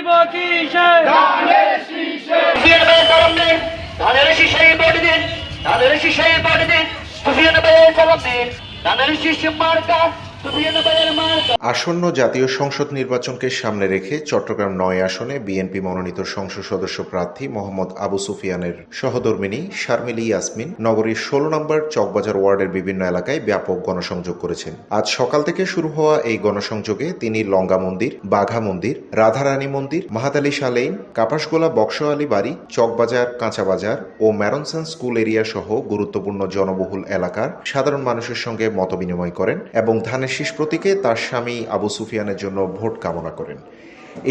দিব কিসে ধানের শীষে সুফিয়ানের কলম দিন, ধানের শীষে ভোট দিন, ধানের শীষে ভোট দিন, সুফিয়ান ভাইয়ের কলম দিন, ধানের শীষে মার্কা, সুফিয়ান ভাইয়ের মার্কা। আসন্ন জাতীয় সংসদ নির্বাচনকে সামনে রেখে চট্টগ্রাম ৯ আসনে বিএনপি মনোনীত সংসদ সদস্য প্রার্থী মোহাম্মদ আবু সুফিয়ানের সহধর্মিণী শারমিলি ইয়াসমিন নগরীর ১৬ নম্বর চকবাজার ওয়ার্ডের বিভিন্ন এলাকায় ব্যাপক গণসংযোগ করেছেন। আজ সকাল থেকে শুরু হওয়া এই গণসংযোগে তিনি লঙ্গা মন্দির, বাঘা মন্দির, রাধারানী মন্দির, মাহাদালী শালেইন, কাপাসগোলা বক্সওয়ালী বাড়ি, চকবাজার, কাঁচাবাজার ও ম্যারনসন স্কুল এরিয়া সহ গুরুত্বপূর্ণ জনবহুল এলাকার সাধারণ মানুষের সঙ্গে মতবিনিময় করেন এবং ধানের শীষ প্রতীকে তার স্বামী আবু সুফিয়ানের জন্য ভোট কামনা করেন।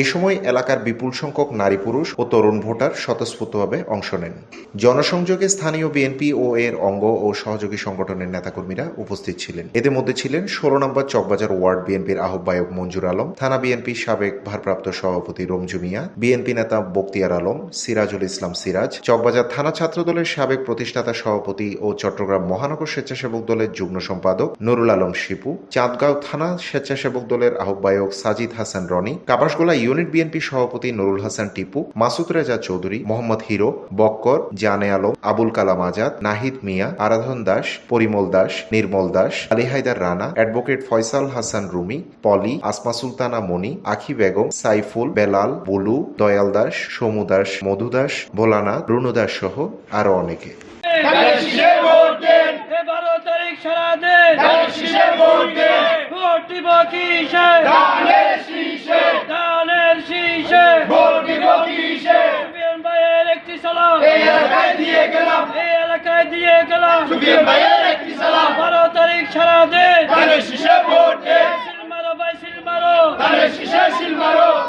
এই সময় এলাকার বিপুল সংখ্যক নারী পুরুষ ও তরুণ ভোটার স্বতঃস্ফূর্তভাবে অংশ নেন। জনসংযোগে স্থানীয় বিএনপি ও এর অঙ্গ ও সহযোগী সংগঠনের নেতাকর্মীরা উপস্থিত ছিলেন। এদের মধ্যে ছিলেন ১৬ নম্বর চকবাজার ওয়ার্ড বিএনপির আহ্বায়ক মঞ্জুর আলম, থানা বিএনপির সাবেক ভারপ্রাপ্ত সভাপতি রমজু মিয়া, বিএনপি নেতা বখতিয়ার আলম, সিরাজুল ইসলাম সিরাজ, চকবাজার থানা ছাত্রদলের সাবেক প্রতিষ্ঠাতা সভাপতি ও চট্টগ্রাম মহানগর স্বেচ্ছাসেবক দলের যুগ্ম সম্পাদক নুরুল আলম শিপু, চাঁদগাঁও থানা স্বেচ্ছাসেবক দলের আহ্বায়ক সাজিদ হাসান রনি, কাপাসগোলা ইউনিট বিএনপি সভাপতি নুরুল হাসান টিপু, মাসুদ রেজা চৌধুরী, মোহাম্মদ হিরো, বক্কর, জানে আলম, আবুল কালাম আজাদ, নাহিদ মিয়া, আরাধন দাস, পরিমল দাস, নির্মল দাস, আলী হায়দার রানা, অ্যাডভোকেট ফয়সাল হাসান রুমি, পলি, আসমা সুলতানা মনি, আখি বেগম, সাইফুল, বেলাল, বুলু, দয়াল দাস, সমু দাস, মধু দাস, ভোলানাথ, রুনু দাস সহ আরো অনেকে। ধানের শীষে ভোট দেন 12 তারিখ সারা দিন ধানের শীষে ভোট দেন ভোট দিব কিসে ধানের শীষে ধানের শীষে ভোট দিব কিসে সুফিয়ান ভাইয়ের একটি সালাম এই এলাকায় দিয়ে গেলাম এই এলাকায় দিয়ে গেলাম সুফিয়ান ভাইয়ের একটি সালাম 12 তারিখ সারা দিন ধানের